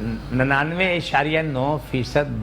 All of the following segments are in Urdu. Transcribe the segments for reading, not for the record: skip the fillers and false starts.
99.9%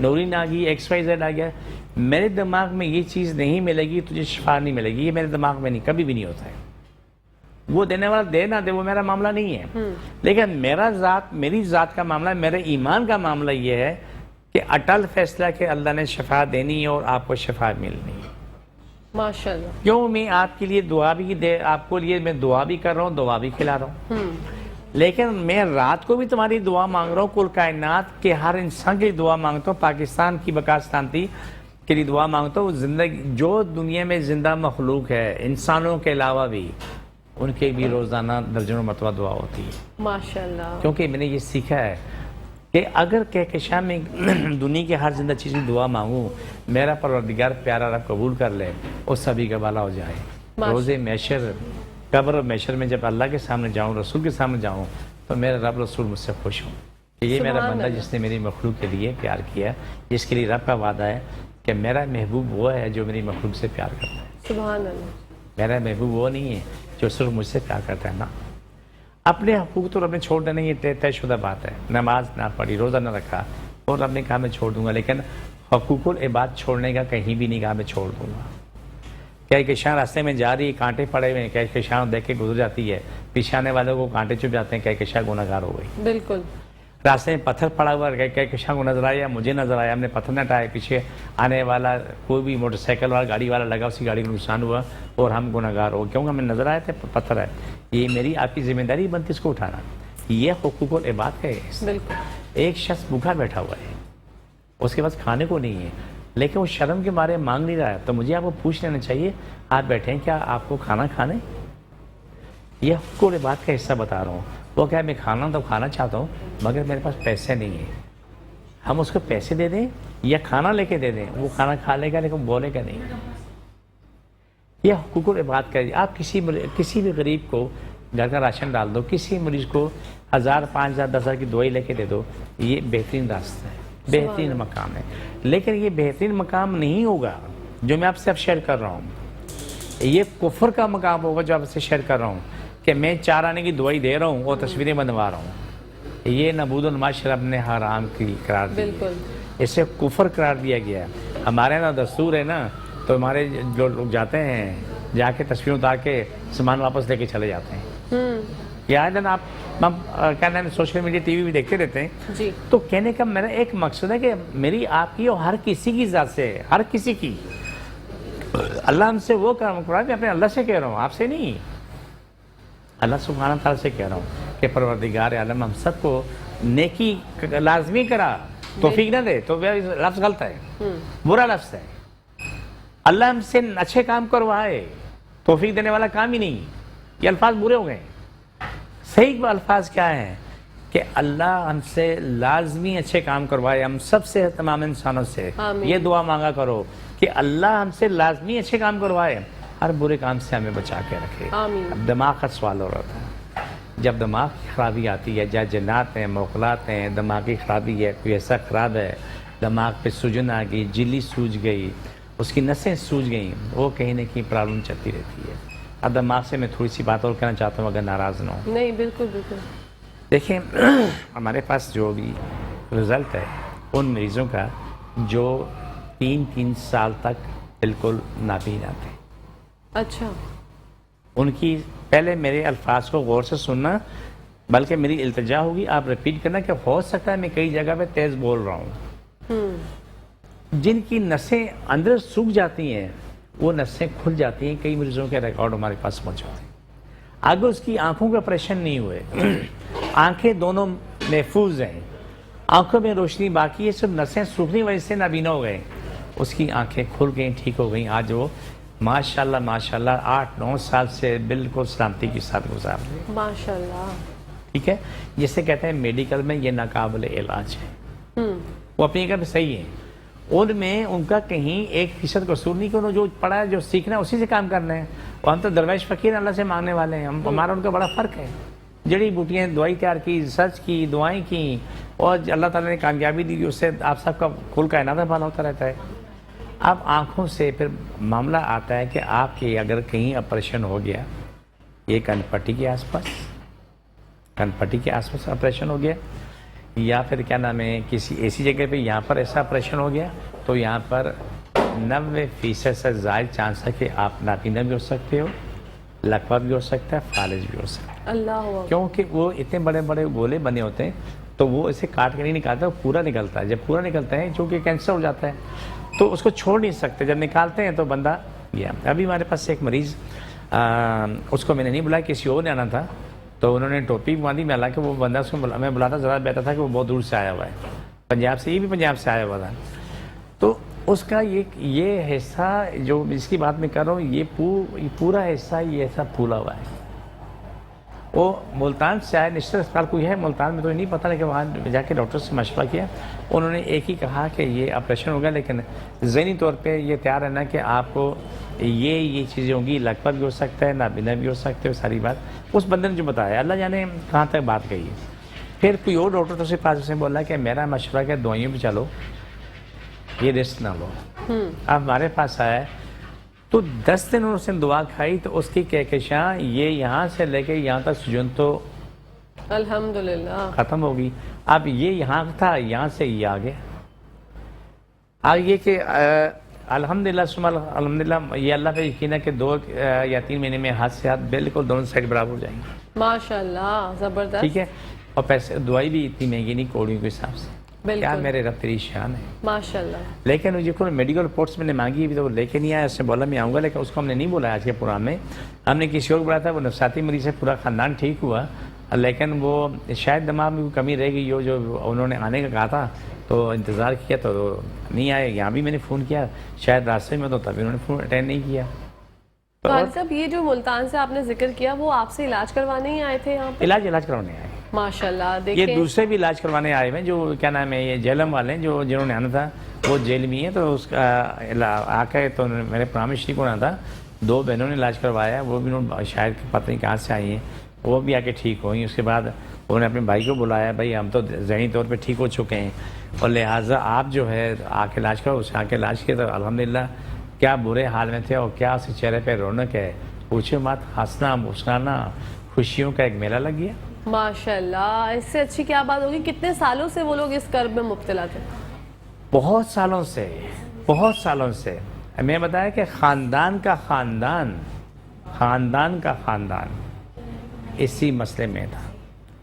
نورین آ گئی, XYZ آ گیا, میرے دماغ میں یہ چیز نہیں ملے گی, تجھے شفا نہیں ملے گی, یہ میرے دماغ میں نہیں, کبھی بھی نہیں ہوتا ہے. وہ دینے والا دے نہ دے وہ میرا معاملہ نہیں ہے, لیکن میری ذات کا معاملہ, میرے ایمان کا معاملہ یہ ہے کہ اٹل فیصلہ کہ اللہ نے شفا دینی ہے اور آپ کو شفا ملنی ہے. ماشاءاللہ. کیوں میں آپ کے لیے دعا بھی آپ کو لیے میں دعا بھی کر رہا ہوں, دعا بھی کھلا رہا ہوں, لیکن میں رات کو بھی تمہاری دعا مانگ رہا ہوں, کل کائنات کے ہر انسان کے لیے دعا مانگتا ہوں, پاکستان کی بقا سلامتی کے لیے دعا مانگتا ہوں. زندگی جو دنیا میں زندہ مخلوق ہے انسانوں کے علاوہ بھی, ان کے بھی روزانہ درجنوں مرتبہ دعا ہوتی ہے. ماشاءاللہ. کیونکہ میں نے یہ سیکھا ہے کہ اگر کہکشاں میں دنیا کے ہر زندہ چیز کی دعا مانگوں, میرا پروردگار پیارا رب قبول کر لے اور سبھی کا بھلا ہو جائے. روز محشر, قبر و محشر میں جب اللہ کے سامنے جاؤں, رسول کے سامنے جاؤں, تو میرا رب رسول مجھ سے خوش ہوں کہ یہ میرا بندہ جس نے میری مخلوق کے لیے پیار کیا, جس کے لیے رب کا وعدہ ہے کہ میرا محبوب وہ ہے جو میری مخلوق سے پیار کرتا ہے. سبحان اللہ. میرا محبوب وہ نہیں ہے جو صرف مجھ سے پیار کرتا ہے. نا اپنے حقوق تو رب نے چھوڑ دینا, یہ طے شدہ بات ہے. نماز نہ پڑھی, روزہ نہ رکھا, اور رب نے کہا میں چھوڑ دوں گا, لیکن حقوق العباد چھوڑنے کا کہیں بھی نہیں کہا میں چھوڑ دوں گا. کہکشاں راستے میں جا رہی, کانٹے پڑے ہوئے ہیں, کہکشاں دیکھ کے گزر جاتی ہے, پیچھے آنے والوں کو کانٹے چپ جاتے ہیں, کہکشاں گنہگار ہو گئی. بالکل. راستے میں پتھر پڑا ہوا ہے, کہکشاں کو نظر آیا, مجھے نظر آیا, ہم نے پتھر نہ اٹھائے, پیچھے آنے والا کوئی بھی موٹر سائیکل والا گاڑی والا لگا, اسی گاڑی کو نقصان ہوا اور ہم گنہگار ہو, کیونکہ ہمیں نظر آئے تھے پتھر ہے. یہ میری آپ کی ذمہ داری بنتی اس کو اٹھانا. یہ حقوق العباد کا ہے. بالکل. ایک شخص بھوکا بیٹھا ہوا ہے, اس کے پاس کھانے کو نہیں ہے, لیکن وہ شرم کے مارے مانگ نہیں رہا ہے, تو مجھے آپ کو پوچھ لینا چاہیے آپ بیٹھے ہیں کیا آپ کو کھانا کھانا ہے؟ یہ حقوق العباد کا حصہ بتا رہا ہوں. وہ کیا میں کھانا تو کھانا چاہتا ہوں مگر میرے پاس پیسے نہیں ہیں. ہم اس کو پیسے دے دیں یا کھانا لے کے دے دیں, وہ کھانا کھا لے گا لیکن بولے گا نہیں. یہ حقوق العباد کا. آپ کسی بھی غریب کو گھر کا راشن ڈال دو, کسی مریض کو 1000 5000 10,000 کی دوائی لے کے دے دو, یہ بہترین راستہ ہے, بہترین مقام ہے. لیکن یہ بہترین مقام نہیں ہوگا جو میں آپ سے اب شیئر کر رہا ہوں. یہ کفر کا مقام ہوگا جو آپ سے شیئر کر رہا ہوں کہ میں 4 آنے کی دوائی دے رہا ہوں اور تصویریں بنوا رہا ہوں. یہ نبوذ الما شرب نے حرام کی قرار دی. بالکل. اسے کفر قرار دیا گیا. ہمارے نا دستور ہے نا, تو ہمارے جو لوگ جاتے ہیں جا کے تصویریں اتار کے سامان واپس لے کے چلے جاتے ہیں. یاد ہے نا, آپ کیا نام ہے, سوشل میڈیا ٹی وی بھی دیکھتے رہتے ہیں جی. تو کہنے کا میرا ایک مقصد ہے کہ میری آپ کی اور ہر کسی کی ذات سے, ہر کسی کی, اللہ ہم سے وہ کرم کرا, میں اپنے اللہ سے کہہ رہا ہوں, آپ سے نہیں, اللہ سبحانہ تعالیٰ سے کہہ رہا ہوں کہ پروردگار عالم ہم سب کو نیکی لازمی کرا, توفیق نہ دے. تو لفظ غلط ہے, برا لفظ ہے. اللہ ہم سے اچھے کام کروائے, توفیق دینے والا کام ہی نہیں. یہ الفاظ برے ہو گئے. صحیح الفاظ کیا ہیں کہ اللہ ہم سے لازمی اچھے کام کروائے, ہم سب سے, تمام انسانوں سے. یہ دعا مانگا کرو کہ اللہ ہم سے لازمی اچھے کام کروائے, ہر برے کام سے ہمیں بچا کے رکھے. اب دماغ کا سوال ہو رہا تھا. جب دماغ کی خرابی آتی ہے, یا جنات ہیں, موکلات ہیں, دماغی خرابی ہے, کوئی ایسا خراب ہے, دماغ پہ سوجن آ گئی, جلی سوج گئی, اس کی نسیں سوج گئیں, وہ کہیں نہ کہیں پرابلم چلتی رہتی ہے. اب دماغ سے میں تھوڑی سی بات اور کہنا چاہتا ہوں, اگر ناراض نہ ہوں. نہیں, بالکل بالکل. دیکھیں, ہمارے پاس جو بھی رزلٹ ہے ان مریضوں کا جو 3 سال تک بالکل نابینا تھے. اچھا. ان کی پہلے میرے الفاظ کو غور سے سننا, بلکہ میری التجا ہوگی آپ ریپیٹ کرنا کہ ہو سکتا ہے میں کئی جگہ پہ تیز بول رہا ہوں. جن کی نسیں اندر سوکھ جاتی ہیں وہ نسیں کھل جاتی ہیں. کئی مریضوں کے ریکارڈ ہمارے پاس موجود ہیں. اگر اس کی آنکھوں کے آپریشن نہیں ہوئے, آنکھیں دونوں محفوظ ہیں, آنکھوں میں روشنی باقی ہے, صرف نسیں سوکھنے وجہ سے نابینا ہو گئے, اس کی آنکھیں کھل گئیں, ٹھیک ہو گئیں. آج وہ ماشاءاللہ 8-9 سال سے بالکل سلامتی کے ساتھ گزار رہے ہیں. ماشاءاللہ. ٹھیک ہے, جسے کہتے ہیں میڈیکل میں یہ ناقابل علاج ہے. وہ اپنی جگہ پہ صحیح ہے. ان میں ان کا کہیں 1% قصور نہیں, کہ انہوں جو پڑھا ہے, جو سیکھنا ہے, اسی سے کام کرنا ہے. اور ہم تو درویش فقیر اللہ سے مانگنے والے ہیں. ہمارا ان کا بڑا فرق ہے. جڑی بوٹیاں دوائی تیار کی, ریسرچ کی, دعائیں کی, اور اللہ تعالیٰ نے کامیابی دی, اس سے آپ سب کا کل کائنات بھلا ہوتا رہتا ہے. اب آنکھوں سے پھر معاملہ آتا ہے کہ آپ کے اگر کہیں آپریشن ہو گیا, یہ کن پٹی کے آس پاس آپریشن ہو گیا, یا پھر کیا نام ہے کسی ایسی جگہ پہ یہاں پر ایسا آپریشن ہو گیا تو یہاں پر 90% سے زائد چانس ہے کہ آپ نابینا بھی ہو سکتے ہو، لقوہ بھی ہو سکتا ہے، فالج بھی ہو سکتا ہے، اللہ اکبر۔ کیونکہ وہ اتنے بڑے بڑے گولے بنے ہوتے ہیں تو وہ اسے کاٹ کے نہیں نکالتا، وہ پورا نکلتا ہے۔ جب پورا نکلتا ہے چونکہ کینسر ہو جاتا ہے تو اس کو چھوڑ نہیں سکتے، جب نکالتے ہیں تو بندہ گیا۔ ابھی ہمارے پاس ایک مریض، اس کو میں نے نہیں بلایا، کسی اور نے آنا تھا تو انہوں نے ٹوپی باندھی، میں حالانکہ وہ بندہ اس کو میں بلاتا ذرا بہتر تھا کہ وہ بہت دور سے آیا ہوا ہے، پنجاب سے، یہ بھی پنجاب سے آیا ہوا تھا۔ تو اس کا یہ حصہ جو جس کی بات میں کر رہا ہوں، یہ پورا حصہ یہ ایسا پھولا ہوا ہے۔ وہ ملتان سے آئے، نشتر اسپتال کوئی ہے ملتان میں، تو نہیں پتہ کہ وہاں جا کے ڈاکٹر سے مشورہ کیا، انہوں نے ایک ہی کہا کہ یہ آپریشن ہوگا، لیکن ذہنی طور پہ یہ تیار رہنا کہ آپ کو یہ چیزیں ہوں گی، لقوہ بھی ہو سکتا ہے، نابینا بھی ہو سکتے ہو، ساری بات اس بندے نے جو بتایا، اللہ جانے کہاں تک بات گئی ہے۔ پھر کوئی اور ڈاکٹر تو سے پاس اسے بولا کہ میرا مشورہ کہ دوائیوں پہ چلو، یہ رسک نہ لو۔ اب ہمارے پاس آیا تو 10 دن اس نے دعا کھائی تو اس کی کہکشاں یہ یہاں سے لے کے یہاں تک سجن تو الحمدللہ ختم ہوگی۔ اب یہ یہاں تھا، یہاں سے یہ آگے کہ الحمدللہ ثم الحمدللہ، یہ اللہ پہ یقین ہے کہ 2 یا 3 مہینے میں ہاتھ سے ہاتھ بالکل دونوں سائڈ برابر ہو جائیں گے، ماشاءاللہ، زبردست، ٹھیک ہے۔ اور پیسے دوائی بھی اتنی مہنگی نہیں کوڑیوں کے حساب سے، کیا بالکل میرے رب تیری شان ہے۔ ماشاءاللہ۔ لیکن وہ جو میڈیکل رپورٹس میں نے مانگی بھی تو وہ لے کے نہیں آیا، اس نے بولا میں آؤں گا، لیکن اس کو ہم نے نہیں بولا آج کے پروگرام میں، ہم نے کسی اور بولا تھا، وہ نفسیاتی مریض سے پورا خاندان ٹھیک ہوا، لیکن وہ شاید دماغ میں کوئی کمی رہ گئی جو انہوں نے آنے کا کہا تھا تو انتظار کیا تو نہیں آئے۔ یہاں بھی میں نے فون کیا، شاید راستے میں تو تبھی انہوں نے فون اٹینڈ نہیں کیا۔ قاری صاحب، یہ جو ملتان سے آپ نے ذکر کیا، وہ آپ سے علاج کروانے ہی آئے تھے یہاں پہ؟ علاج کروانے آئے، ماشاءاللہ، یہ دیکھیں دوسرے بھی علاج کروانے آئے ہوئے، جو کیا نام ہے یہ جیلم والے ہیں، جنہوں نے آنا تھا وہ جیل میں ہیں، تو اس کا آ کے تو میرے پرامش شریف کو آنا تھا، 2 بہنوں نے علاج کروایا، وہ بھی انہوں شاید پتہ نہیں کہاں سے آئی ہیں، وہ بھی آ کے ٹھیک ہوئیں۔ اس کے بعد انہوں نے اپنے بھائی کو بلایا، بھائی ہم تو ذہنی طور پہ ٹھیک ہو چکے ہیں اور لہٰذا آپ جو ہے آ کے علاج کرو۔ اس نے آ کے علاج کیا تو الحمدللہ کیا برے حال میں تھے اور کیا اس کے چہرے پہ رونق ہے، پوچھو مت، ہنسنا مسکرانا، خوشیوں کا ایک میلہ لگ گیا۔ ماشاءاللہ، اس سے اچھی کیا بات ہوگی؟ کتنے سالوں سے وہ لوگ اس کرب میں مبتلا تھے؟ بہت سالوں سے میں بتایا کہ خاندان کا خاندان اسی مسئلے میں تھا۔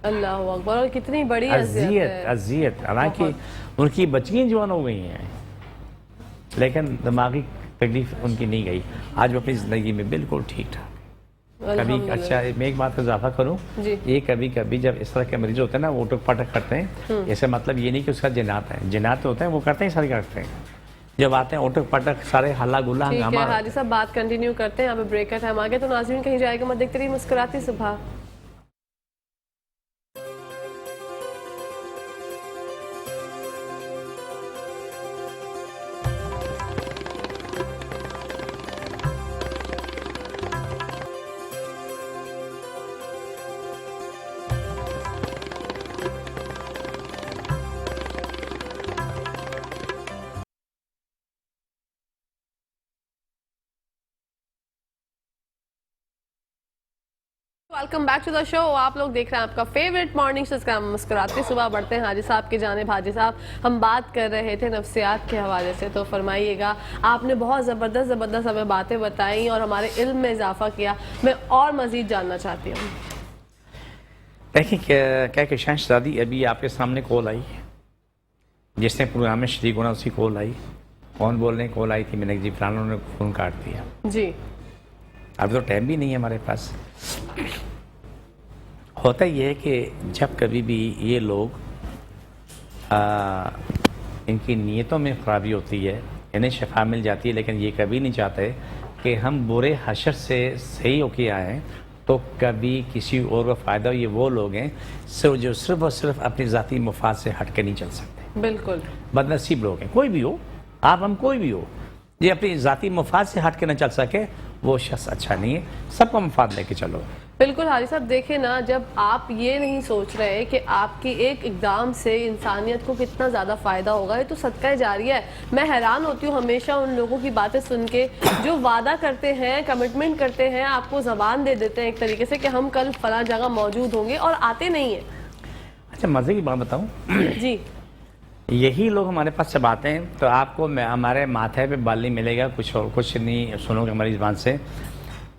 اللہ اکبر، اور کتنی بڑی اذیت، حالانکہ ان کی بچیاں جوان ہو گئی ہیں لیکن دماغی تکلیف ان کی نہیں گئی، آج وہ اپنی زندگی میں بالکل ٹھیک ٹھاک۔ کبھی اچھا میں ایک بات کا اضافہ کروں، یہ کبھی جب اس طرح کے مریض ہوتے ہیں نا، وہ ٹک پٹک کرتے ہیں، اسے مطلب یہ نہیں کہ اس کا جنات ہے، جنات ہوتے ہیں وہ کرتے ہیں، سارے کرتے ہیں، جب آتے ہیں اوٹک پٹک سارے ہلا گلا ٹھیک ہے ہنگامہ۔ حاجی صاحب، بات کنٹینیو کرتے ہیں، یہاں پہ بریک کا ٹائم آ گیا، تو ناظرین کہیں جائے گا مت، دیکھتے رہیے مسکراتی صبح۔ ویلکم بیک ٹو دا شو، آپ لوگ دیکھ رہے ہیں آپ کا فیوریٹ مارننگ شو، جس کا ہم مسکراتے صبح بڑھتے ہیں حاجی صاحب کی جانب۔ حاجی صاحب، ہم بات کر رہے تھے نفسیات کے حوالے سے، تو فرمائیے گا، آپ نے بہت زبردست ہمیں باتیں بتائیں اور ہمارے علم میں اضافہ کیا، میں اور مزید جاننا چاہتی ہوں۔ دیکھیں کیا کہ شہزادی ابھی آپ کے سامنے کال آئی، جس نے پروگرام میں شریک ہونا اسی کال آئی، کون بول رہے ہیں؟ کال آئی تھی، میں نے جی فلاں نے فون کاٹ دیا۔ جی، اب تو ٹائم بھی نہیں ہے ہمارے پاس۔ ہوتا یہ ہے کہ جب کبھی بھی یہ لوگ ان کی نیتوں میں خرابی ہوتی ہے، انہیں شفا مل جاتی ہے، لیکن یہ کبھی نہیں چاہتے کہ ہم برے حشر سے صحیح ہو کے آئیں تو کبھی کسی اور کو فائدہ ہو۔ یہ وہ لوگ ہیں جو صرف اور صرف اپنی ذاتی مفاد سے ہٹ کے نہیں چل سکتے، بالکل بد نصیب لوگ ہیں، کوئی بھی ہو، آپ ہم کوئی بھی ہو، یہ اپنی ذاتی مفاد سے ہٹ کے نہ چل سکے، وہ شخص اچھا نہیں ہے۔ سب کا مفاد لے کے چلو۔ بالکل حاجی صاحب، دیکھیں نا، جب آپ یہ نہیں سوچ رہے کہ آپ کی ایک اقدام سے انسانیت کو کتنا زیادہ فائدہ ہوگا، یہ تو صدقہ جاریہ ہے۔ میں حیران ہوتی ہوں ہمیشہ ان لوگوں کی باتیں سن کے جو وعدہ کرتے ہیں، کمٹمنٹ کرتے ہیں، آپ کو زبان دے دیتے ہیں ایک طریقے سے کہ ہم کل فلاں جگہ موجود ہوں گے اور آتے نہیں ہیں۔ اچھا مزے کی بات بتاؤں، جی یہی لوگ ہمارے پاس جب آتے ہیں تو آپ کو ہمارے ماتھے پہ بال نہیں ملے گا، کچھ اور کچھ نہیں سنو گے ہماری زبان سے،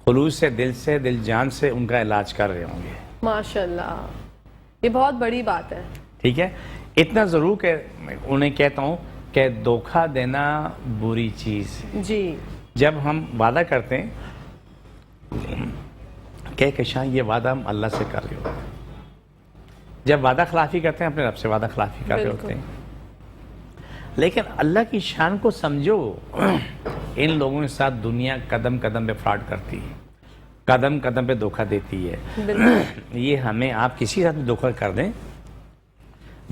خلوص سے دل جان سے ان کا علاج کر رہے ہوں گے. ماشاء اللہ، یہ بہت بڑی بات ہے. ٹھیک ہے، اتنا ضرور کہ انہیں کہتا ہوں کہ دھوکہ دینا بری چیز ہے. جی جب ہم وعدہ کرتے ہیں کہ شاید یہ وعدہ ہم اللہ سے کر رہے ہوتے ہیں، جب وعدہ خلافی کرتے ہیں اپنے رب سے وعدہ خلافی کر رہے ہوتے ہیں. لیکن اللہ کی شان کو سمجھو، ان لوگوں کے ساتھ دنیا قدم قدم پہ فراڈ کرتی ہے، قدم قدم پہ دھوکہ دیتی ہے. یہ ہمیں آپ کسی ساتھ بھی دھوکہ کر دیں،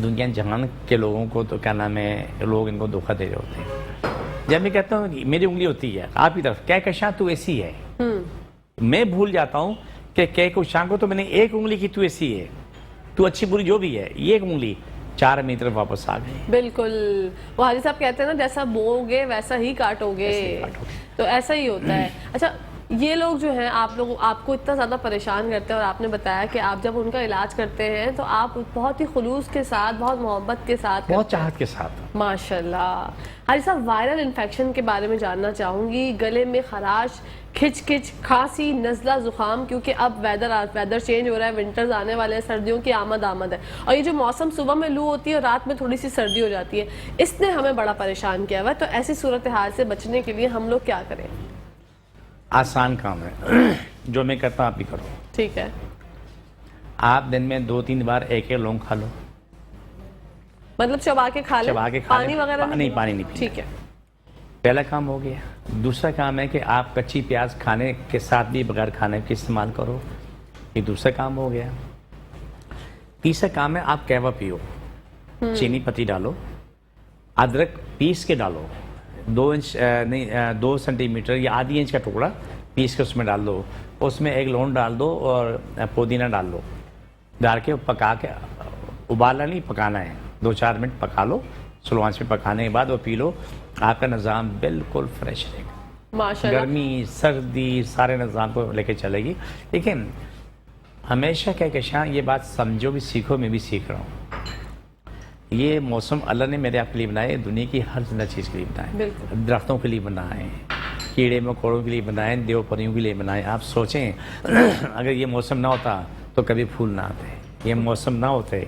دنیا جہان کے لوگوں کو تو کیا نام ہے، لوگ ان کو دھوکہ دے رہے ہوتے ہیں. جب میں کہتا ہوں میری انگلی ہوتی ہے آپ کی طرف، کہہ کشاں تو ایسی ہے، میں بھول جاتا ہوں کہ کہہ کو شان کو تو میں نے ایک انگلی کی تو ایسی ہے، تو اچھی بری جو بھی ہے، یہ ایک انگلی 4 میری طرف واپس آ گئی. بالکل، وہ حاجی صاحب کہتے ہیں نا جیسا بو گے ویسا ہی کاٹو گے، تو ایسا ہی ہوتا ہے. اچھا یہ لوگ جو ہیں آپ کو اتنا زیادہ پریشان کرتے ہیں، اور آپ نے بتایا کہ آپ جب ان کا علاج کرتے ہیں تو آپ بہت ہی خلوص کے ساتھ، بہت محبت کے ساتھ، بہت چاہت کے ساتھ. ماشاءاللہ. حاجی صاحب وائرل انفیکشن کے بارے میں جاننا چاہوں گی. گلے میں خراش، کھچ کھانسی، نزلہ، زکام، کیونکہ اب ویدر چینج ہو رہا ہے، ونٹرز آنے والے ہیں، سردیوں کی آمد ہے، اور یہ جو موسم صبح میں لو ہوتی ہے اور رات میں تھوڑی سی سردی ہو جاتی ہے، اس نے ہمیں بڑا پریشان کیا ہوا ہے. تو ایسی صورتحال سے بچنے کے لیے ہم لوگ کیا کریں؟ آسان کام ہے، جو میں کرتا ہوں آپ بھی کرو. ٹھیک ہے. آپ دن میں 2-3 بار ایک لونگ کھا لو. مطلب چبا کے کھا لیں، پانی وغیرہ نہیں، پانی نہیں پینا. ٹھیک ہے، پہلا کام ہو گیا. دوسرا کام ہے کہ آپ کچی پیاز کھانے کے ساتھ بھی بغیر کھانے کے استعمال کرو، یہ دوسرا کام ہو گیا. تیسرا کام ہے آپ قہوہ پیو، چینی پتی ڈالو، ادرک پیس کے ڈالو، 2 سینٹی میٹر یا آدھی انچ کا ٹکڑا پیس کے اس میں ڈال دو. اس میں 1 لونگ ڈال دو اور پودینہ ڈال دو، ڈال کے پکا کے، ابالنا نہیں پکانا ہے، 2-4 منٹ پکا لو سلو آنچ میں. پکانے کے بعد وہ پی لو، آپ کا نظام بالکل فریش رہے گا. ماشاءاللہ. گرمی سردی سارے نظام کو لے کے چلے گی. لیکن ہمیشہ کہہ کہ شاہ یہ بات سمجھو بھی سیکھو، میں بھی سیکھ رہا ہوں. یہ موسم اللہ نے میرے آپ کے لیے بنائے، دنیا کی ہر زندہ چیز کے لیے بنائے. درختوں کے لیے بنائے، کیڑے مکوڑوں کے لیے بنائے، دیو پریوں کے لیے بنائے. آپ سوچیں اگر یہ موسم نہ ہوتا تو کبھی پھول نہ آتے، یہ موسم نہ ہوتے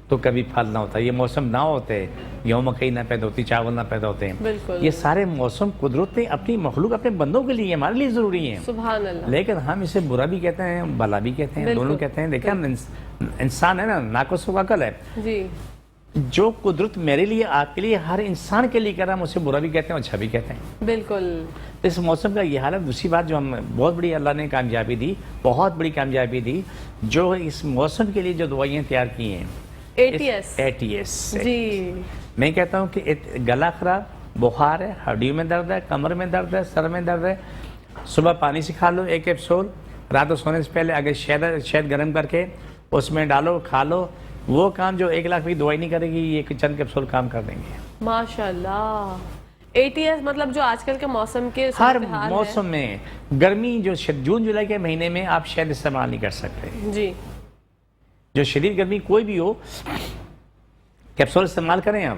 تو کبھی پھل نہ ہوتا، یہ موسم نہ ہوتے گیہوں مکئی نہ پیدا ہوتی، چاول نہ پیدا ہوتے ہیں. یہ سارے موسم قدرت نے اپنی مخلوق، اپنے بندوں کے لیے، ہمارے لیے ضروری ہیں. سبحان اللہ. لیکن ہم اسے برا بھی کہتے ہیں، بھلا بھی کہتے ہیں، دونوں کہتے ہیں. دیکھیں ہم انسان ہے نا، ناقص و عقل ہے. جی جو قدرت میرے لیے، آپ کے لیے، ہر انسان کے لیے کر رہا ہم اسے برا بھی کہتے ہیں اور اچھا بھی کہتے ہیں. بالکل. اس موسم کا یہ حال ہے. دوسری بات جو ہم بہت بڑی اللہ نے کامیابی دی، بہت بڑی کامیابی دی، جو اس موسم کے لیے جو دوائیاں تیار کی ہیں، ATS. جی میں کہتا ہوں کہ گلا خراب، بخار ہے، ہڈیوں میں درد ہے، کمر میں درد ہے، سر میں درد ہے، صبح پانی سے کھا لو 1 کیپسول، رات کو سونے سے پہلے اگر شہد گرم کر کے اس میں ڈالو، کھا لو. وہ کام جو 1 لاکھ کی دوائی نہیں کرے گی، یہ چند کیپسول کام کر دیں گے. ماشاءاللہ. ATS مطلب جو آج کل کے موسم کے ہر موسم میں، گرمی جو جون جولائی کے مہینے میں آپ شہد استعمال نہیں کر سکتے. جی جو شدید گرمی کوئی بھی ہو، کیپسول استعمال کریں ہم،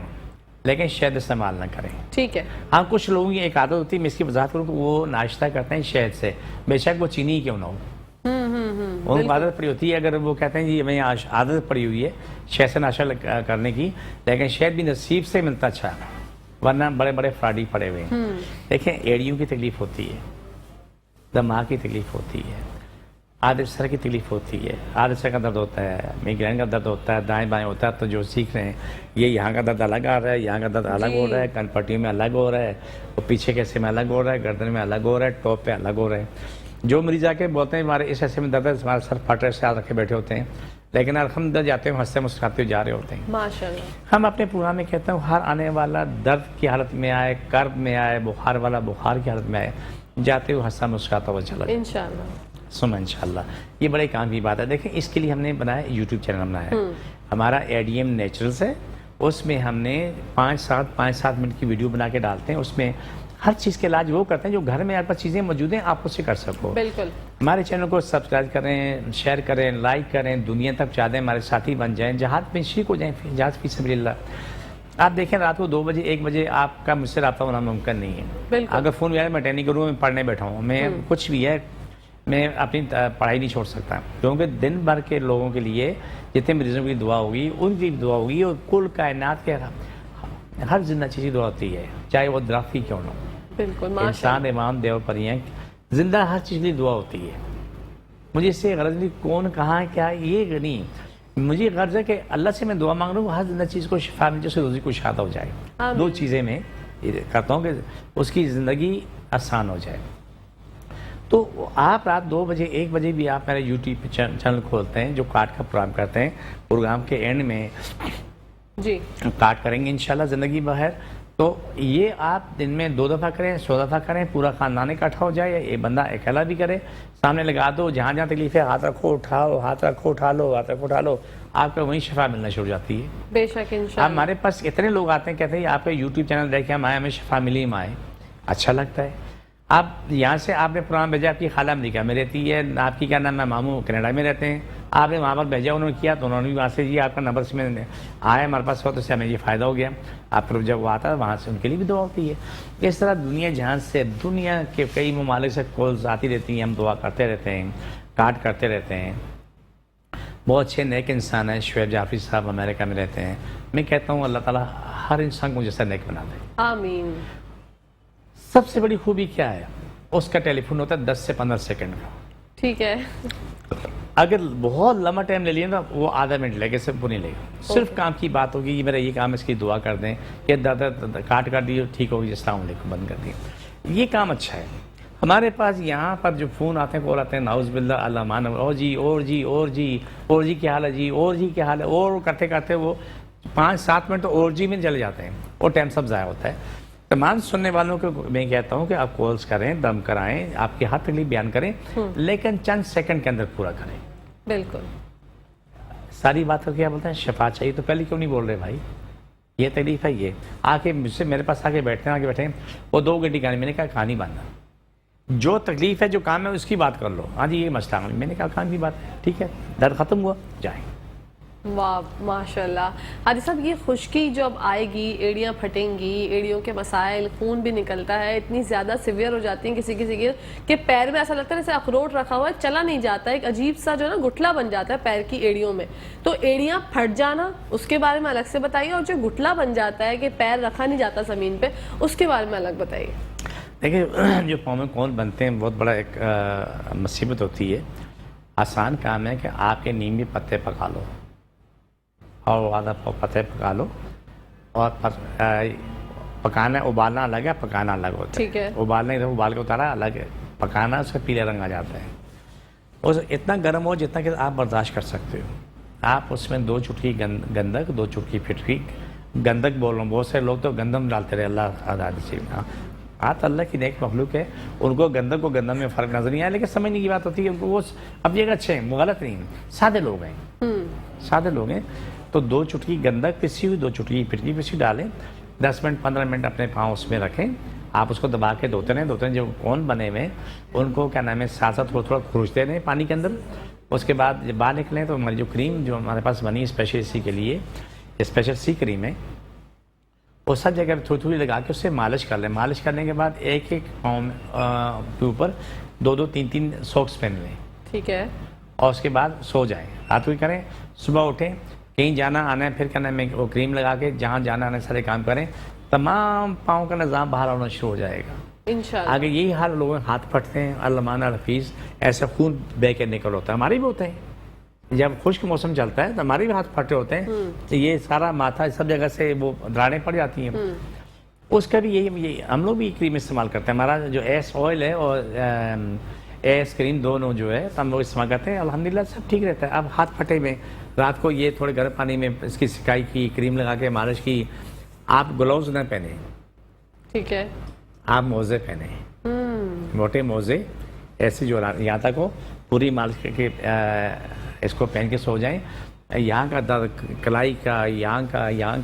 لیکن شہد استعمال نہ کریں. ٹھیک ہے. ہاں کچھ لوگوں کی ایک عادت ہوتی ہے، میں اس کی وضاحت کروں کہ وہ ناشتہ کرتے ہیں شہد سے، بے شک وہ چینی کیوں نہ ہو. ان کو عادت پڑی ہوتی ہے. اگر وہ کہتے ہیں جی ہمیں عادت پڑی ہوئی ہے شہد سے ناشتہ کرنے کی، لیکن شہد بھی نصیب سے ملتا اچھا، ورنہ بڑے بڑے فراڈی پڑے ہوئے ہیں. دیکھیں ایڑیوں کی تکلیف ہوتی ہے، دماغ کی تکلیف ہوتی ہے، آدھے سر کی تکلیف ہوتی ہے، آدھے سر کا درد ہوتا ہے، میگرین کا درد ہوتا ہے، دائیں بائیں ہوتا ہے. تو جو سیکھ رہے ہیں یہ یہاں کا درد الگ آ رہا ہے، یہاں کا درد الگ ہو رہا ہے، کن پٹیوں میں الگ ہو رہا ہے، وہ پیچھے کے حصے میں الگ ہو رہا ہے، گردن میں الگ ہو رہا ہے، ٹاپ پہ الگ ہو رہا ہے. جو مریض آ کے بولتے ہیں ہمارے اس حصے میں درد ہے، ہمارا سر پھٹ رہا ہے، خیال رکھے بیٹھے ہوتے ہیں، لیکن الحمدللہ جاتے ہیں ہنستے مسکراتے جا رہے ہوتے ہیں. ماشاءاللہ. ہم اپنے پروگرام میں کہتے ہیں ہر آنے والا درد کی حالت میں آئے، کرب میں آئے، بخار والا بخار کی حالت میں آئے، جاتے ہوئے ہنستا مسکراتا ہوا چلا جائے انشاءاللہ. انشاءاللہ. یہ بڑے کام کی بات ہے. دیکھیں اس کے لیے ہم نے بنایا یوٹیوب چینل بنایا ہے ہمارا ADM نیچرلز ہے. اس میں ہم نے 5-7 منٹ کی ویڈیو بنا کے ڈالتے ہیں. اس میں ہر چیز کے علاج وہ کرتے ہیں جو گھر میں آپ پاس چیزیں موجود ہیں آپ اس سے کر سکو. بالکل. ہمارے چینل کو سبسکرائب کریں, شیئر کریں, لائک کریں, دنیا تک پہنچا دیں, ہمارے ساتھی بن جائیں, جہاد میں شریک ہو جائیں, جہاد فی سبیل اللہ. آپ دیکھیں رات کو 2 بجے 1 بجے آپ کا مجھ سے رابطہ ہونا ممکن نہیں ہے. بالکل. اگر فون آیا میں اٹینڈ نہیں کروں, میں پڑھنے بیٹھا ہوں, میں کچھ بھی ہے, میں اپنی پڑھائی نہیں چھوڑ سکتا, کیونکہ دن بھر کے لوگوں کے لیے جتنے مریضوں کی دعا ہوگی ان کی دعا ہوگی, اور کل کائنات کے ہر زندہ چیز کی دعا ہوتی ہے, چاہے وہ درخت ہی کیوں نہ ہو. بالکل. انسان امام دیو پر ہیں, زندہ ہر چیز کی دعا ہوتی ہے. مجھے اس سے غرض نہیں کون کہاں کیا یہ نہیں, مجھے غرض ہے کہ اللہ سے میں دعا مانگ رہا ہوں ہر زندہ چیز کو شفا مل جائے, اس کی روزی کو شادہ ہو جائے. 2 چیزیں میں کرتا ہوں کہ اس کی زندگی آسان ہو جائے. تو آپ رات 2 بجے 1 بجے بھی آپ میرے یوٹیوب پہ چینل کھولتے ہیں جو کارڈ کا پروگرام کرتے ہیں, پروگرام کے اینڈ میں جی کارڈ کریں گے انشاءاللہ زندگی بخیر. تو یہ آپ دن میں 2 دفعہ کریں, 100 دفعہ کریں, پورا خاندان اکٹھا ہو جائے, یا یہ بندہ اکیلا بھی کرے, سامنے لگا دو, جہاں جہاں تکلیف ہے ہاتھ رکھو اٹھاؤ, ہاتھ رکھو اٹھا لو, ہاتھ رکھو اٹھا لو, آپ کو وہیں شفا ملنا شروع ہو جاتی ہے. بے شک انشاءاللہ. ہمارے پاس اتنے لوگ آتے ہیں کہتے ہیں آپ کا یوٹیوب چینل دیکھ کے ہم آئے, ہمیں شفا ملی, ہم آئے, اچھا لگتا ہے. آپ یہاں سے آپ نے پروگرام بھیجا, آپ کی خالہ امریکہ میں رہتی ہے, آپ کی کیا نام ہے, ماموں کینیڈا میں رہتے ہیں, آپ نے وہاں پر بھیجا, انہوں نے کیا تو انہوں نے بھی وہاں سے جی آپ کا نمبر سے میں آیا ہمارے پاس ہو, تو اس سے ہمیں یہ فائدہ ہو گیا. آپ پر جب وہ آتا ہے وہاں سے ان کے لیے بھی دعا ہوتی ہے. اس طرح دنیا جہاں سے دنیا کے کئی ممالک سے کالز آتی رہتی ہیں, ہم دعا کرتے رہتے ہیں, کارڈ کرتے رہتے ہیں. بہت اچھے نیک انسان ہیں, شعیب جعفری صاحب امریکہ میں رہتے ہیں. میں کہتا ہوں اللہ تعالیٰ ہر انسان کو جیسا نیک بنا دے. آمین. سب سے بڑی خوبی کیا ہے, اس کا ٹیلی فون ہوتا ہے 10 سے 15 سیکنڈ کا. ٹھیک ہے. اگر بہت لمبا ٹائم لے لیا نا وہ آدھا منٹ لے گا, صرف وہ نہیں لے گا. صرف کام کی بات ہوگی, میرا یہ کام, اس کی دعا کر دیں, کہ دادا کاٹ کر دی ٹھیک ہوگی, السلام علیکم بند کر دی. یہ کام اچھا ہے. ہمارے پاس یہاں پر جو فون آتے ہیں کال آتے ہیں, ناؤز باللہ اللہ مان, اور جی اور جی اور جی اور جی کیا حال ہے جی, اور جی کیا حال ہے, اور کرتے کرتے وہ 5-7 منٹ تو اور جی میں چلے جاتے ہیں, اور ٹائم سب ضائع ہوتا ہے. تمام سننے والوں کو میں کہتا ہوں کہ آپ کالز کریں, دم کرائیں, آپ کی ہر تکلیف بیان کریں, لیکن چند سیکنڈ کے اندر پورا کریں. بالکل. ساری بات کر کے کیا بولتے ہیں شفا چاہیے, تو پہلے کیوں نہیں بول رہے بھائی, یہ تکلیف ہے, یہ آ کے مجھ سے میرے پاس آ کے بیٹھے ہیں, وہ 2 گھنٹے کہانی, میں نے کہا کہانی باندھنا, جو تکلیف ہے جو کام ہے اس کی بات کر لو. ہاں جی یہ مسئلہ ہے, میں نے کہا کام کی بات ہے, ٹھیک ہے, درد ختم ہوا, جائیں. واہ ماشاء اللہ. حاجی صاحب یہ خشکی جب آئے گی, ایڑیاں پھٹیں گی, ایڑیوں کے مسائل, خون بھی نکلتا ہے, اتنی زیادہ سیویئر ہو جاتی ہیں کسی کی کہ پیر میں ایسا لگتا ہے جیسے اخروٹ رکھا ہوا ہے, چلا نہیں جاتا, ایک عجیب سا جو نا گٹھلا بن جاتا ہے پیر کی ایڑیوں میں. تو ایڑیاں پھٹ جانا اس کے بارے میں الگ سے بتائیے, اور جو گٹھلا بن جاتا ہے کہ پیر رکھا نہیں جاتا زمین پہ, اس کے بارے میں الگ بتائیے. دیکھیں جو قوم میں کون بنتے ہیں بہت بڑا ایک مصیبت ہوتی ہے. آسان کام ہے کہ آپ کے نیم کے پتے پکا لو, اور آدھا پتے پکا لو, اور پکانا ابالنا الگ ہے, پکانا الگ ہوتا ہے. ٹھیک ہے. ابالنا ابال کے اتارا الگ ہے, پکانا اس کا پیلے رنگ آ جاتا ہے. اور اتنا گرم ہو جتنا کہ آپ برداشت کر سکتے ہو. آپ اس میں 2 چٹکی گندک, 2 چٹکی پھٹکی, گندک بول رہا ہوں, بہت سے لوگ تو گندم ڈالتے رہے, اللہ آزادی سے. آج اللہ کی نیک مخلوق ہے, ان کو گندک کو گندم میں فرق نظر نہیں آیا, لیکن سمجھنے کی بات ہوتی ہے ان کو, وہ اب یہ اچھے ہیں, وہ غلط نہیں ہیں, سادے لوگ ہیں, سادے لوگ ہیں. تو 2 چٹکی گندک پسی ہوئی, 2 چٹکی پھٹکی پسی ڈالیں, 10 منٹ 15 منٹ اپنے پاؤں اس میں رکھیں, آپ اس کو دبا کے دھوتے رہیں. جو کون بنے ہوئے ان کو کیا نام ہے ساتھ ساتھ تھوڑا کھروچتے رہیں پانی کے اندر. اس کے بعد جب باہر نکلیں تو ہماری جو کریم جو ہمارے پاس بنی اسپیشل سی کے لیے, اسپیشل سی کریم ہے, وہ سب جگہ تھوڑی تھوڑی لگا کے اس سے مالش کر لیں. مالش کرنے کے بعد ایک پاؤں کے اوپر 2 3 سوکس پہن لیں. ٹھیک ہے. اور اس کے بعد سو جائیں, رات کو کریں, صبح اٹھیں, کہیں جانا آنا ہے پھر کرنا ہے وہ کریم لگا کے جہاں جانا آنا سارے کام کریں, تمام پاؤں کا نظام باہر آنا شروع ہو جائے گا انشاءاللہ. آگے یہی حال لوگوں کے ہاتھ پھٹتے ہیں, علامہ حفیظ ایسا خون بہ کے نکل ہوتا ہے, ہمارے بھی ہوتے ہیں. جب خشک موسم چلتا ہے تو ہمارے بھی ہاتھ پھٹے ہوتے ہیں, یہ سارا ماتھا سب جگہ سے وہ دراڑیں پڑ جاتی ہیں. اس کا بھی یہی ہم لوگ بھی کریم استعمال کرتے ہیں. ہمارا جو ایس آئل ہے اور ایس کریم دونوں جو ہے ہم لوگ استعمال کرتے ہیں, الحمدللہ سب ٹھیک رہتا ہے. اب ہاتھ پھٹے میں رات کو یہ تھوڑے گرم پانی میں اس کی سکائی کی, کریم لگا کے مالش کی. آپ گلوز نہ پہنیں, ٹھیک ہے, آپ موزے پہنیں, موٹے موزے ایسے جو یہاں تک ہو, پوری مالش کر کے اس کو پہن کے سو جائیں. یہاں کا درد, کلائی کا, یہاں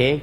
1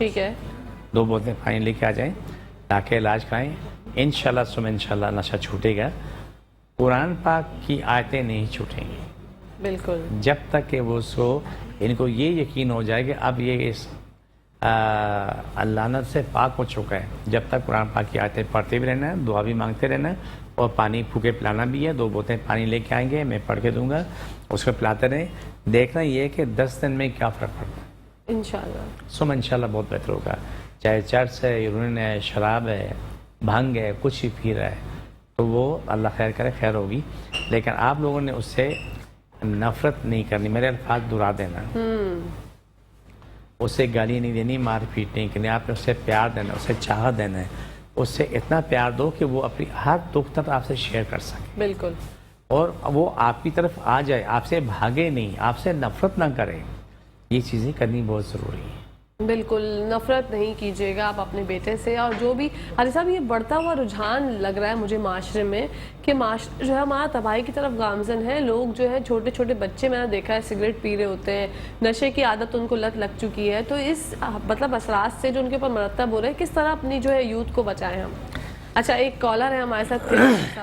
ٹھیک ہے. 2 بوتلیں پانی لے کے آ جائیں تاکہ علاج کرائیں. انشاءاللہ ثم انشاءاللہ نشہ چھوٹے گا. قرآن پاک کی آیتیں نہیں چھوٹیں گی بالکل. جب تک کہ وہ ان کو یہ یقین ہو جائے کہ اب یہ اس لعنت سے پاک ہو چکا ہے. جب تک قرآن پاک کی آیتیں پڑھتے بھی رہنا ہے, دعا بھی مانگتے رہنا ہے, اور پانی پھوکے پلانا بھی ہے. 2 بوتلیں پانی لے کے آئیں گے, میں پڑھ کے دوں گا, اس کو پلاتے رہیں. دیکھنا یہ ہے کہ 10 دن میں کیا فرق پڑتا ہے. انشاءاللہ. ثم انشاءاللہ بہت بہتر ہوگا. چاہے چرس ہے, یورین ہے, شراب ہے, بھنگ ہے, کچھ بھی پی رہا ہے تو وہ اللہ خیر کرے, خیر ہوگی. لیکن آپ لوگوں نے اس سے نفرت نہیں کرنی, میرے الفاظ دہرا دینا, اس سے گالی نہیں دینی, مار پیٹ نہیں کرنی. آپ نے اس سے پیار دینا, اس سے چاہت دینا ہے. اس سے اتنا پیار دو کہ وہ اپنی ہر دکھ تک آپ سے شیئر کر سکے, بالکل. اور وہ آپ کی طرف آ جائے, آپ سے بھاگے نہیں, آپ سے نفرت نہ کرے. یہ چیزیں کرنی بہت ضروری ہے. بالکل نفرت نہیں کیجیے گا آپ اپنے بیٹے سے. اور جو بھی حاجی صاحب یہ بڑھتا ہوا رجحان لگ رہا ہے مجھے معاشرے میں کہ معاشرہ جو ہے ہمارا تباہی کی طرف گامزن ہے. لوگ جو ہے چھوٹے چھوٹے بچے میں نے دیکھا ہے سگریٹ پی رہے ہوتے ہیں, نشے کی عادت ان کو لت لگ چکی ہے. تو اس مطلب اثرات سے جو ان کے اوپر مرتب ہو رہے ہیں, کس طرح اپنی جو ہے یوتھ کو بچائیں ہم. اچھا ایک کالر ہے ہمارے ساتھ,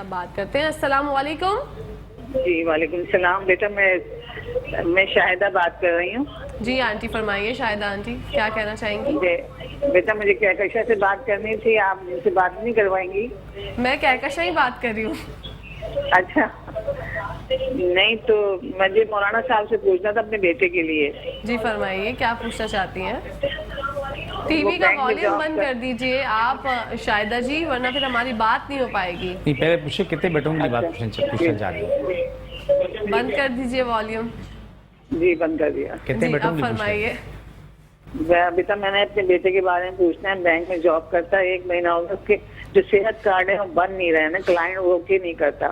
بات کرتے ہیں. السلام علیکم. جی وعلیکم السلام. بیٹا میں شاہدہ بات کر رہی ہوں. جی آنٹی فرمائیے. شاہدہ آنٹی کیا کہنا چاہیں گی؟ بیٹا مجھے کہکشاں سے بات کرنی تھی, آپ مجھ سے بات نہیں کروائیں گی؟ میں کہکشاں ہی بات کر رہی ہوں. اچھا نہیں تو مجھے مولانا صاحب سے پوچھنا تھا اپنے بیٹے کے لیے. جی فرمائیے کیا پوچھنا چاہتی ہیں. ٹی وی کا والیوم بند کر دیجئے آپ شاہدہ جی, ورنہ پھر ہماری بات نہیں ہو پائے گی. نہیں پہلے پوچھے کتنے بیٹوں کی بات پوچھنا چاہ رہی ہیں. بند کر دیجئے والیوم. جی بند کر دیا. کتنے جی بیٹوں اب کی فرمائیے. بیٹا میں نے اپنے بیٹے کے بارے میں پوچھنا ہے. بینک میں جاب کرتا ہے, 1 مہینہ ہو گیا, اس کے جو صحت کارڈ ہے وہ بند نہیں رہے نا, کلائنٹ وہ اوکے نہیں کرتا,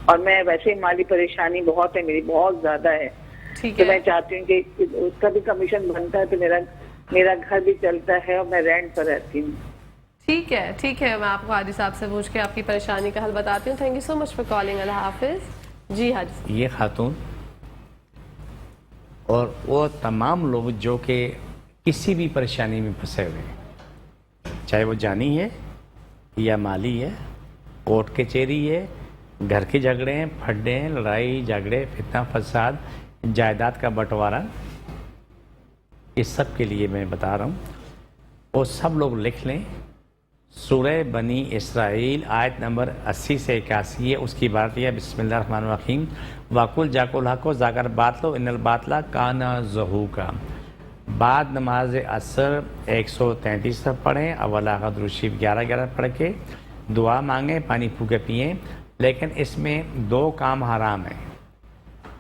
اور میں ویسے ہی مالی پریشانی بہت ہے میری, بہت زیادہ ہے. ٹھیک تو ہے. میں چاہتی ہوں کہ اس کا بھی کمیشن بنتا ہے تو میرا گھر بھی چلتا ہے, اور میں رینٹ پر رہتی ہوں. ٹھیک ہے ٹھیک ہے, میں آپ کو حاجی صاحب سے پوچھ کے آپ کی پریشانی کا حل بتاتی ہوں. Thank you so much for calling. اللہ حافظ. جی حاجی صاحب. یہ خاتون اور وہ تمام لوگ جو کہ کسی بھی پریشانی میں پھنسے ہوئے ہیں, چاہے وہ جانی ہے یا مالی ہے, کورٹ کچہری ہے, گھر کے جھگڑے ہیں, پھڈے ہیں, لڑائی جھگڑے, فتنہ فساد, جائیداد کا بٹوارا, اس سب کے لیے میں بتا رہا ہوں. وہ سب لوگ لکھ لیں, سورہ بنی اسرائیل آیت نمبر 80 سے 81 ہے. اس کی بات یہ ہے, بسم اللہ الرحمن الرحیم, واقل جاکل حق و زاکر باطلو ان الباطلہ کانا زہوکا. بعد نماز عصر 133 تک پڑھیں, اول آخر درود شریف 11 پڑھ کے دعا مانگیں, پانی پھوکے پئیں. لیکن اس میں 2 کام حرام ہیں.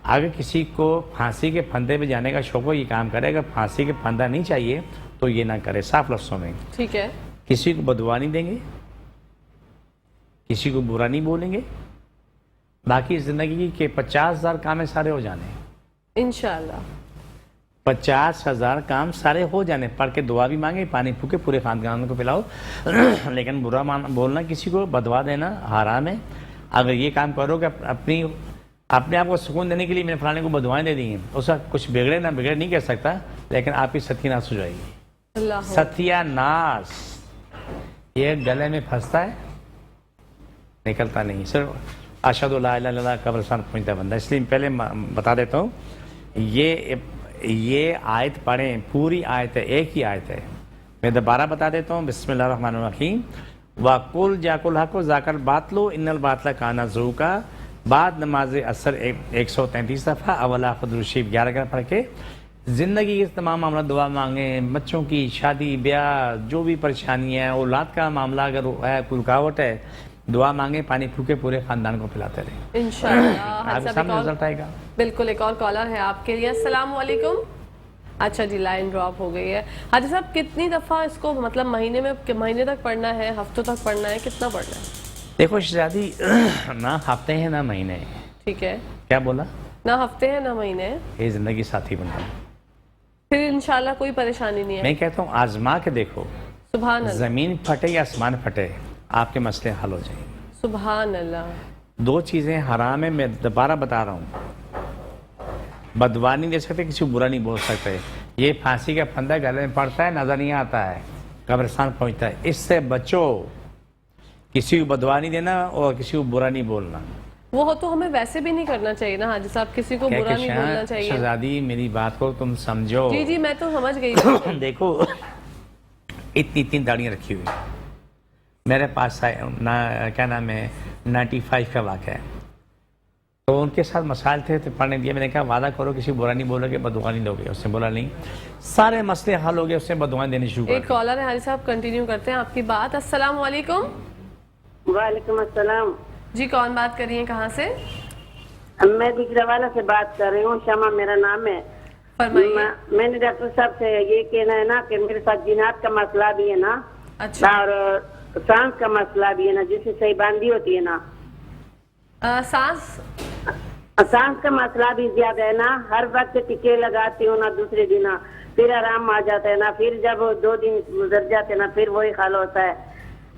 اگر کسی کو پھانسی کے پھندے پہ جانے کا شوق ہو, یہ کام کرے. اگر پھانسی کے پھندا نہیں چاہیے تو یہ نہ کرے. صاف لفظوں میں ٹھیک ہے. کسی کو بدعا نہیں دیں گے, کسی کو برا نہیں بولیں گے. باقی زندگی کے 50,000 کام سارے ہو جانے, انشاءاللہ 50,000 کام سارے ہو جانے. پڑھ کے دعا بھی مانگے, پانی پھوکے, پورے خاندان کو پلاؤ. لیکن برا بولنا, کسی کو بدعا دینا حرام ہے. اگر یہ کام کرو کہ اپنے آپ کو سکون دینے کے لیے میں نے فلانے کو بدعائیں دے دی ہیں, اس کا کچھ بگڑے نہ بگڑے نہیں کہہ سکتا, لیکن آپ کی ستیہ ناس ہو جائے گی. اللہ ستیہ ناس یہ گلے میں پھنستا ہے, نکلتا نہیں. صرف اشہد لا الہ الا اللہ قبرستان پہنچتا بندہ. اس لیے پہلے بتا دیتا ہوں, یہ آیت پڑھیں, پوری آیت ہے, ایک ہی آیت ہے. میں دوبارہ بتا دیتا ہوں, بسم اللہ الرحمن الرحیم, وَقُلْ جَاكُ الْحَقُ ذَاكَ الْبَاطِلُ إِنَّ الْبَاطِلَ كَانَ زَهُوقًا. بعد نماز عصر 133 دفعہ, اول آخر درود شریف 11 پڑھ کے زندگی کے تمام معاملہ دعا مانگیں. بچوں کی شادی بیاہ, جو بھی پریشانی ہے, اولاد کا معاملہ اگر ہے, کوئی رکاوٹ ہے, دعا مانگیں, پانی پھوکے, پورے خاندان کو پلاتے رہیں. انشاءاللہ. آپ سامنے رزلٹ آئے گا. بالکل. ایک اور کالر ہے آپ کے لیے. السلام علیکم. اچھا جی, لائن ڈراپ ہو گئی ہے. حاجی صاحب کتنی دفعہ اس کو مطلب مہینے تک پڑھنا ہے, ہفتوں تک پڑھنا ہے, کتنا پڑھنا ہے؟ دیکھو شہزادی, نہ ہفتے ہیں نہ مہینے ہیں. ٹھیک ہے. کیا بولا؟ نہ ہفتے ہیں نہ مہینے ہیں. یہ زندگی ساتھی بن گئی. پھر انشاءاللہ کوئی پریشانی نہیں ہے. میں کہتا ہوں آزما کے دیکھو, سبحان اللہ. زمین پھٹے یا آسمان پھٹے, آپ کے مسئلے حل ہو جائیں گے. سبحان اللہ. 2 چیزیں حرام ہیں, میں دوبارہ بتا رہا ہوں. بدعا نہیں دے سکتے, کسی کو برا نہیں بول سکتے, یہ پھانسی کا پھندا گلے میں پڑتا ہے، نظر نہیں آتا ہے، قبرستان پہنچتا ہے. اس سے بچو، کسی کو بدعا نہیں دینا اور کسی کو برا نہیں بولنا. وہ تو ہمیں ویسے بھی نہیں کرنا چاہیے نا حاجی صاحب، کسی کو برا نہیں بولنا چاہیے. شہزادی میری بات کو تم سمجھو. جی جی میں تو سمجھ گئی. دیکھو اتنی داڑیاں رکھی ہوئی میرے پاس کیا نام ہے 95 کا واقعہ ہے. تو ان کے ساتھ مسائل تھے تو پڑھنے دیا. میں نے کہا وعدہ کرو کسی برا نہیں بولو گے، بدعا نہیں دو گے. اس نے بولا نہیں. سارے مسئلے حل ہو گئے، اس نے بدعائیں دینی شروع کر ایک کالر ہے حاجی صاحب، کنٹینیو کرتے ہیں آپ کی بات. السلام علیکم. وعلیکم السلام. جی کون بات کر رہی ہیں، کہاں سے؟ میں گجرانوالہ سے بات کر رہی ہوں، شمع میرا نام ہے. فرمائیے. میں نے ڈاکٹر صاحب سے یہ کہنا ہے نا کہ میرے ساتھ جینات کا مسئلہ بھی ہے نا، اچھا. اور سانس کا مسئلہ بھی ہے نا، جس سے صحیح باندھی ہوتی ہے نا. سانس کا مسئلہ بھی زیادہ ہے نا. ہر وقت ٹکے لگاتی ہوں نا، دوسرے دن پھر آرام آ جاتا ہے نا، پھر جب 2 دن گزر جاتے نا پھر وہی حال ہوتا ہے.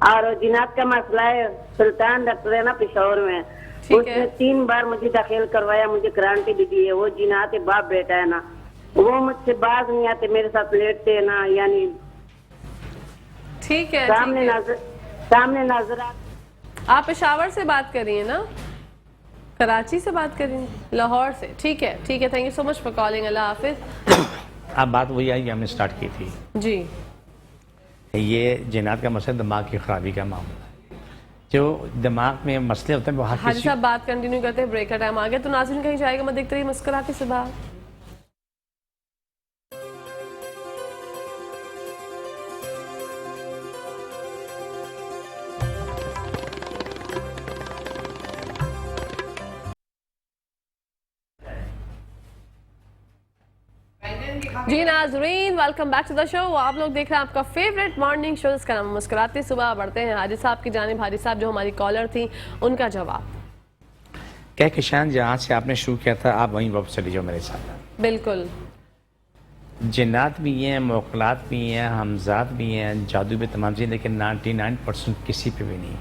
اور جینات کا مسئلہ ہے. سلطان ڈاکٹر ہے نا پشاور میں، اس نے 3 بار مجھے داخل کروایا، مجھے گارنٹی بھی دی ہے. وہ جینات ہے، باپ بیٹا ہے نا. وہ مجھ سے باز نہیں آتے، میرے ساتھ لیٹتے نا، یعنی ٹھیک ہے. سامنے نظر آپ پشاور سے بات کر رہی ہیں نا؟ کراچی سے بات کر رہی ہیں؟ لاہور سے. ٹھیک ہے ٹھیک ہے، thank you so much for calling. اللہ حافظ. اب بات وہی آئی ہم نے سٹارٹ کی تھی. جی یہ جینات کا مسئلہ دماغ کی خرابی کا معاملہ ہے. جو دماغ میں مسئلے ہوتے ہیں وہ ہر حاجی کسی صاحب بات کنٹینیو کرتے ہیں، بریک کا ٹائم آ گیا. تو ناظرین کہیں جائے گا میں دیکھتے رہی مسکراتے سے باہر. جی ناظرین ویلکم بیک ٹو دا شو. آپ لوگ دیکھ رہے ہیں آپ کا فیوریٹ مارننگ شو جس کا نام مسکراتے صبح. بڑھتے ہیں حاجی صاحب کی جانب. حاجی صاحب جو ہماری کالر تھی ان کا جواب. کہکشان جہاں سے آپ نے شروع کیا تھا آپ وہیں واپس چلی جاؤ میرے ساتھ. بالکل. جنات بھی ہیں، موکلات بھی ہیں، حمزات بھی ہیں، جادو بھی تمام چیزیں، لیکن 99% کسی پہ بھی نہیں.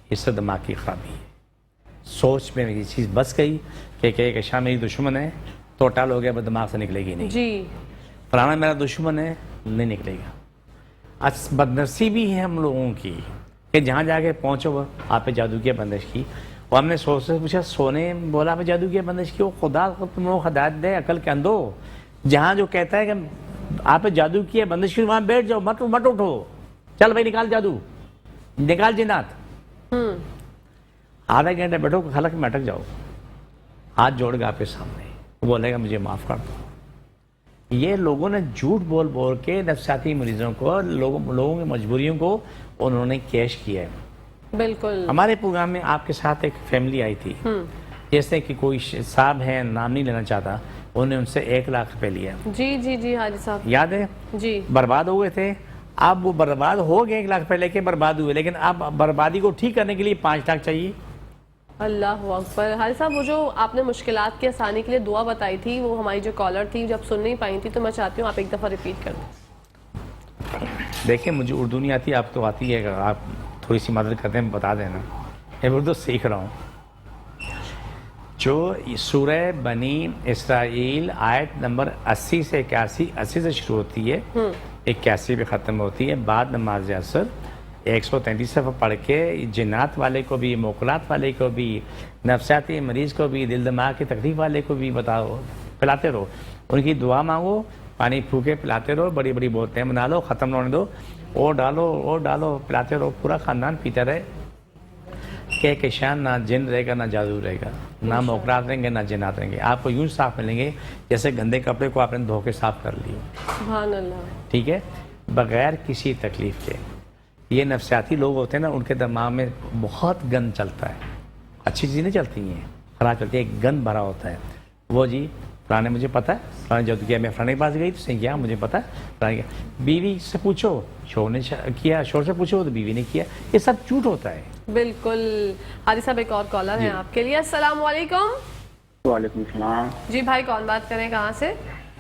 یہ سب دماغ کی خرابی ہے. سوچ میں یہ چیز بس گئی کہ کہکشان میری دشمن ہے تو ٹال ہو گیا، بس دماغ سے نکلے گی نہیں. جی فلانا میرا دشمن ہے، نہیں نکلے گا. آج بدنصیبی ہے ہم لوگوں کی کہ جہاں جا کے پہنچو آپ پہ جادو کی بندش کی. اور ہم نے سوچ سے پوچھا سونے بولا پہ جادو کی بندش کی. وہ خدا تم لوگوں کو ہدایت دے عقل کے اندھو. جہاں جو کہتا ہے کہ آپ پہ جادو کی بندش کی وہاں بیٹھ جاؤ، مت اٹھو. چل بھائی نکال جادو، نکال جنات. آدھا گھنٹہ بیٹھو خلق میں اٹک جاؤ، ہاتھ جوڑ گا آپ کے سامنے، وہ بولے گا مجھے معاف کر دو. یہ لوگوں نے جھوٹ بول بول کے نفسیاتی مریضوں کو، لوگوں کی مجبوریوں کو انہوں نے کیش کیا ہے. بالکل. ہمارے پروگرام میں آپ کے ساتھ ایک فیملی آئی تھی، جیسے کہ کوئی صاحب ہے، نام نہیں لینا چاہتا، انہوں نے ان سے 1 لاکھ روپے لیا. جی جی جی حاجی صاحب یاد ہے؟ جی. برباد ہو گئے تھے. اب وہ برباد ہو گئے، 1 لاکھ روپے لے کے برباد ہوئے، لیکن اب بربادی کو ٹھیک کرنے کے لیے 5 لاکھ چاہیے. اللہ اکبر. حاجی صاحب وہ جو آپ نے مشکلات کی آسانی کے لیے دعا بتائی تھی، وہ ہماری جو کالر تھی جب سن نہیں پائی تھی، تو میں چاہتی ہوں آپ ایک دفعہ ریپیٹ کر دیں. دیکھیں مجھے اردو نہیں آتی، آپ تو آتی ہے، آپ تھوڑی سی مدد کرتے ہیں بتا دینا. میں اردو سیکھ رہا ہوں. جو سورہ بنی اسرائیل آیت نمبر 80 سے 81، 80 سے شروع ہوتی ہے، 81 پہ ختم ہوتی ہے، بعد نماز عصر 133 صفحہ پڑھ کے جنات والے کو بھی، موکلات والے کو بھی، نفسیاتی مریض کو بھی، دل دماغ کی تکلیف والے کو بھی بتاؤ، پلاتے رہو. ان کی دعا مانگو، پانی پھوکے پلاتے رہو، بڑی بڑی بوتلیں بنا لو، ختم نہ ہونے دو، اور ڈالو پلاتے رہو، پورا خاندان پیتا رہے. کہکشان نہ جن رہے گا، نہ جادو رہے گا، نہ موکلات رہیں گے، نہ جنات رہیں گے. آپ کو یوں صاف ملیں گے جیسے گندے کپڑے کو آپ نے دھو کے صاف کر لیے. سبحان اللہ. ٹھیک ہے، بغیر کسی تکلیف کے. یہ نفسیاتی لوگ ہوتے ہیں نا، ان کے دماغ میں بہت گند چلتا ہے. اچھی چیزیں نہیں چلتی ہیں، خراب چلتی ہے. ایک گند بھرا ہوتا ہے. وہ جی فلاں نے مجھے پتا ہے، فلاں جادو کیا، میں فلاں کے پاس گئی تو اس نے کیا مجھے پتا ہے، فلاں کیا. بیوی سے پوچھو، شوہر نے کیا، شوہر سے پوچھو تو بیوی نے کیا. یہ سب جھوٹ ہوتا ہے. بالکل. حاجی صاحب ایک اور کالر ہے آپ کے لیے. السلام علیکم. وعلیکم السلام. جی بھائی کون بات کریں، کہاں سے؟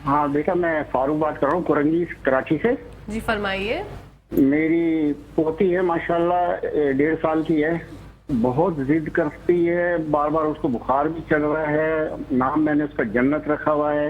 ہاں بیٹا میں فاروق بات کر رہا ہوں، کورنگی کراچی سے. جی فرمائیے. میری پوتی ہے ماشاءاللہ 1.5 سال کی ہے، بہت ضد کرتی ہے، بار بار اس کو بخار بھی چل رہا ہے. نام میں نے اس کا جنت رکھا ہوا ہے.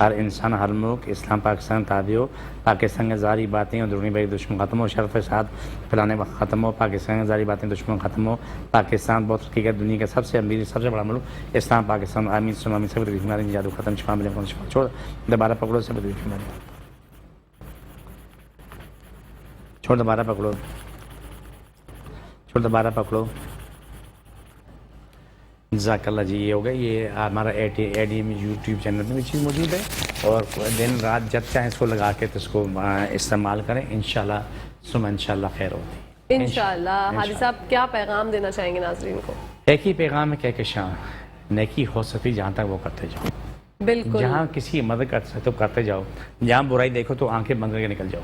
ہر انسان ہر ملک اسلام پاکستان تابع ہو، پاکستان کی ظاہری باتیں اور درونی بھائی دشمن ختم ہو، شرف ساتھ پھیلانے وقت ختم ہو، پاکستان کی ظاہری باتیں دشمن ختم ہو، پاکستان بہت حقیقت دنیا کا سب سے امیر سب سے بڑا ملک اسلام پاکستان آمین سم آمین، سب بیماری جادو ختم، شفا ملے شفا چھوڑ دوبارہ پکڑو، سب بیماری چھوڑ دوبارہ پکڑو، چھوڑ دوبارہ پکڑو. جزاک اللہ جی. یہ ہوگا، یہ ہمارا ADM یوٹیوب چینل میں بھی چیز موجود ہے اور دن رات جب چاہیں اس کو لگا کے تو اس کو استعمال کریں، انشاءاللہ ثم انشاءاللہ خیر ہوتی ہے انشاءاللہ. حاجی صاحب کیا پیغام دینا چاہیں گے ناظرین کو؟ ایک ہی پیغام ہے کہ شاہ نیکی ہو سکتی جہاں تک وہ کرتے جاؤ، بالکل جہاں کسی کی مدد کر سکتے تو کرتے جاؤ، جہاں برائی دیکھو تو آنکھیں بند کر کے نکل جاؤ.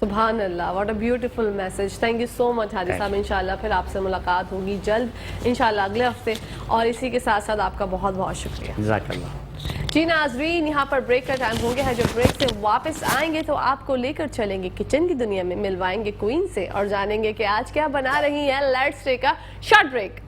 سبحان اللہ. What a beautiful message. Thank you so much حاجی صاحب. انشاءاللہ پھر آپ سے ملاقات ہوگی جلد انشاءاللہ اگلے ہفتے، اور اسی کے ساتھ ساتھ آپ کا بہت بہت شکریہ. جزاک اللہ. جی ناظرین، یہاں پر بریک کا ٹائم ہو گیا ہے. جب بریک سے واپس آئیں گے تو آپ کو لے کر چلیں گے کچن کی دنیا میں، ملوائیں گے کوئین سے اور جانیں گے کہ آج کیا بنا رہی ہیں. Let's take a short break.